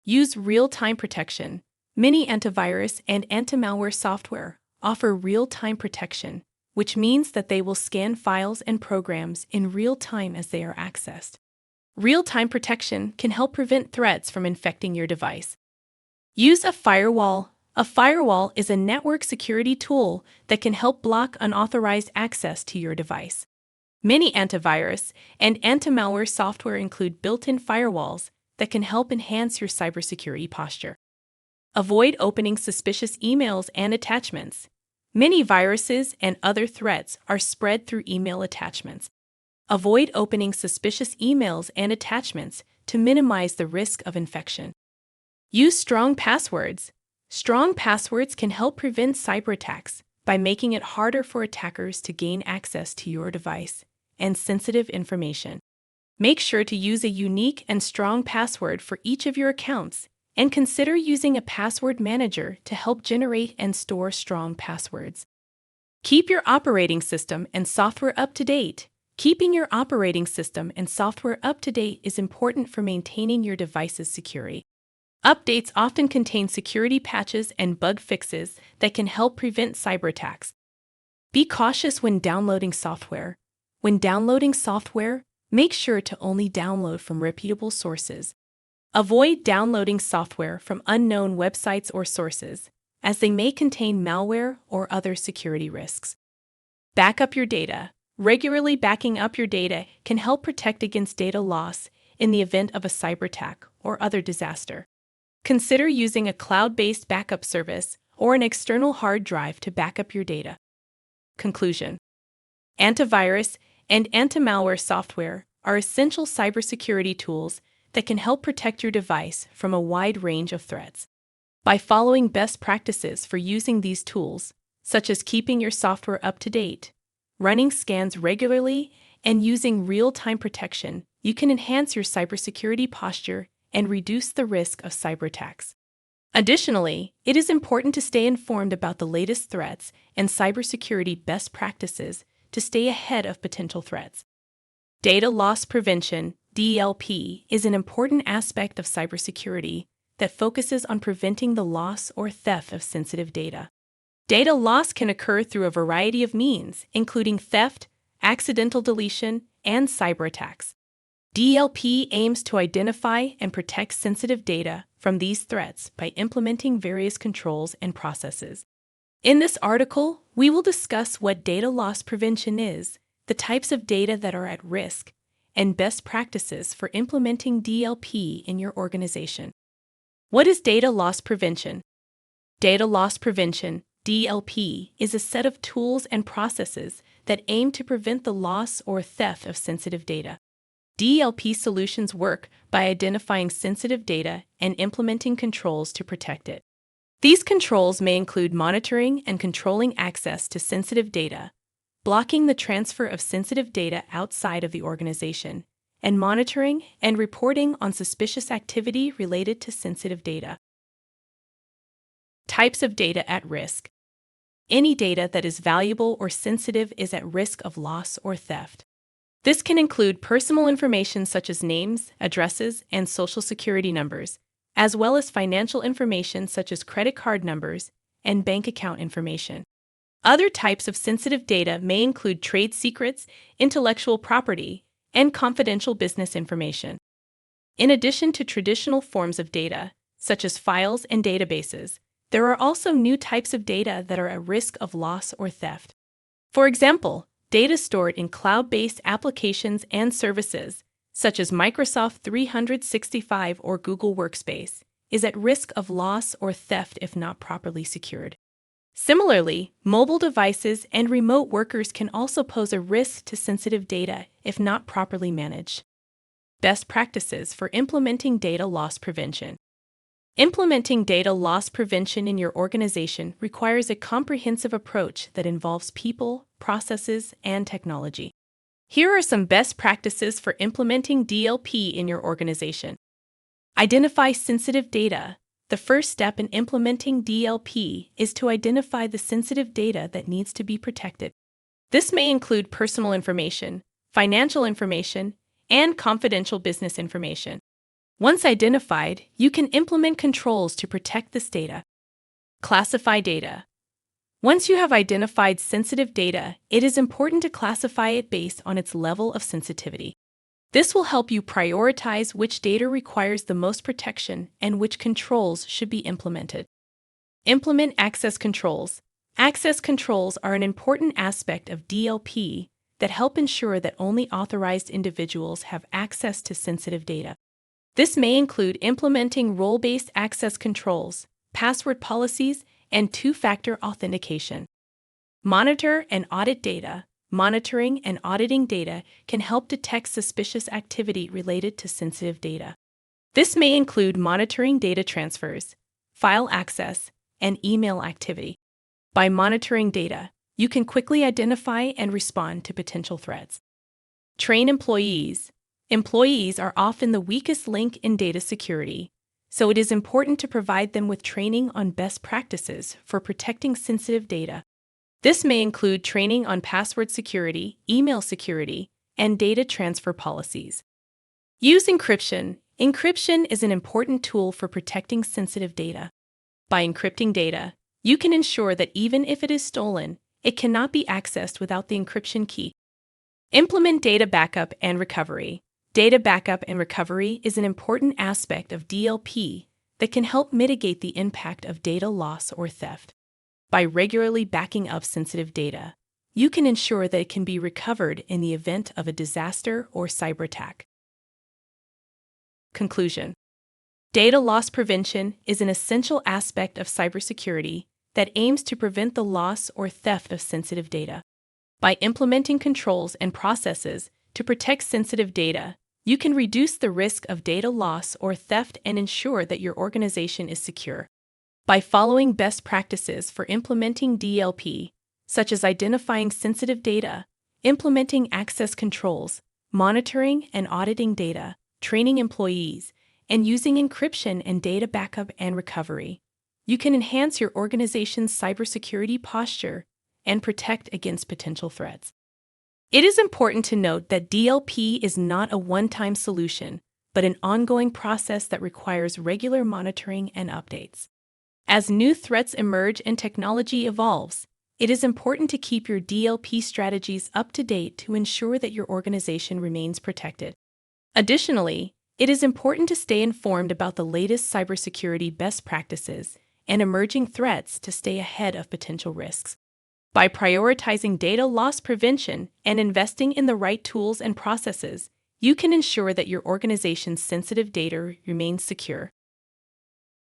Use real-time protection. Many antivirus and anti-malware software offer real-time protection, which means that they will scan files and programs in real time as they are accessed. Real-time protection can help prevent threats from infecting your device. Use a firewall. A firewall is a network security tool that can help block unauthorized access to your device. Many antivirus and anti-malware software include built-in firewalls that can help enhance your cybersecurity posture. Avoid opening suspicious emails and attachments. Many viruses and other threats are spread through email attachments. Avoid opening suspicious emails and attachments to minimize the risk of infection. Use strong passwords. Strong passwords can help prevent cyber attacks by making it harder for attackers to gain access to your device and sensitive information. Make sure to use a unique and strong password for each of your accounts, and consider using a password manager to help generate and store strong passwords. Keep your operating system and software up to date. Keeping your operating system and software up to date is important for maintaining your device's security. Updates often contain security patches and bug fixes that can help prevent cyber attacks. Be cautious when downloading software. When downloading software, make sure to only download from reputable sources. Avoid downloading software from unknown websites or sources, as they may contain malware or other security risks. Back up your data. Regularly backing up your data can help protect against data loss in the event of a cyber attack or other disaster. Consider using a cloud-based backup service or an external hard drive to back up your data. Conclusion: antivirus and anti-malware software are essential cybersecurity tools that can help protect your device from a wide range of threats. By following best practices for using these tools, such as keeping your software up to date, running scans regularly, and using real-time protection, you can enhance your cybersecurity posture and reduce the risk of cyber attacks. Additionally, it is important to stay informed about the latest threats and cybersecurity best practices to stay ahead of potential threats. Data loss prevention, DLP, is an important aspect of cybersecurity that focuses on preventing the loss or theft of sensitive data. Data loss can occur through a variety of means, including theft, accidental deletion, and cyber attacks. DLP aims to identify and protect sensitive data from these threats by implementing various controls and processes. In this article, we will discuss what data loss prevention is, the types of data that are at risk, and best practices for implementing DLP in your organization. What is data loss prevention? Data loss prevention, DLP, is a set of tools and processes that aim to prevent the loss or theft of sensitive data. DLP solutions work by identifying sensitive data and implementing controls to protect it. These controls may include monitoring and controlling access to sensitive data, blocking the transfer of sensitive data outside of the organization, and monitoring and reporting on suspicious activity related to sensitive data. Types of data at risk. Any data that is valuable or sensitive is at risk of loss or theft. This can include personal information such as names, addresses, and social security numbers, as well as financial information such as credit card numbers and bank account information. Other types of sensitive data may include trade secrets, intellectual property, and confidential business information. In addition to traditional forms of data, such as files and databases, there are also new types of data that are at risk of loss or theft. For example, data stored in cloud-based applications and services, such as Microsoft 365 or Google Workspace, is at risk of loss or theft if not properly secured. Similarly, mobile devices and remote workers can also pose a risk to sensitive data if not properly managed. Best practices for implementing data loss prevention. Implementing data loss prevention in your organization requires a comprehensive approach that involves people, processes, and technology. Here are some best practices for implementing DLP in your organization. Identify sensitive data. The first step in implementing DLP is to identify the sensitive data that needs to be protected. This may include personal information, financial information, and confidential business information. Once identified, you can implement controls to protect this data. Classify data. Once you have identified sensitive data, it is important to classify it based on its level of sensitivity. This will help you prioritize which data requires the most protection and which controls should be implemented. Implement access controls. Access controls are an important aspect of DLP that help ensure that only authorized individuals have access to sensitive data. This may include implementing role-based access controls, password policies, and two-factor authentication. Monitor and audit data. Monitoring and auditing data can help detect suspicious activity related to sensitive data. This may include monitoring data transfers, file access, and email activity. By monitoring data, you can quickly identify and respond to potential threats. Train employees. Employees are often the weakest link in data security, so it is important to provide them with training on best practices for protecting sensitive data. This may include training on password security, email security, and data transfer policies. Use encryption. Encryption is an important tool for protecting sensitive data. By encrypting data, you can ensure that even if it is stolen, it cannot be accessed without the encryption key. Implement data backup and recovery. Data backup and recovery is an important aspect of DLP that can help mitigate the impact of data loss or theft. By regularly backing up sensitive data, you can ensure that it can be recovered in the event of a disaster or cyber attack. Conclusion. Data loss prevention is an essential aspect of cybersecurity that aims to prevent the loss or theft of sensitive data. By implementing controls and processes to protect sensitive data, you can reduce the risk of data loss or theft and ensure that your organization is secure. By following best practices for implementing DLP, such as identifying sensitive data, implementing access controls, monitoring and auditing data, training employees, and using encryption and data backup and recovery, you can enhance your organization's cybersecurity posture and protect against potential threats. It is important to note that DLP is not a one-time solution, but an ongoing process that requires regular monitoring and updates. As new threats emerge and technology evolves, it is important to keep your DLP strategies up to date to ensure that your organization remains protected. Additionally, it is important to stay informed about the latest cybersecurity best practices and emerging threats to stay ahead of potential risks. By prioritizing data loss prevention and investing in the right tools and processes, you can ensure that your organization's sensitive data remains secure.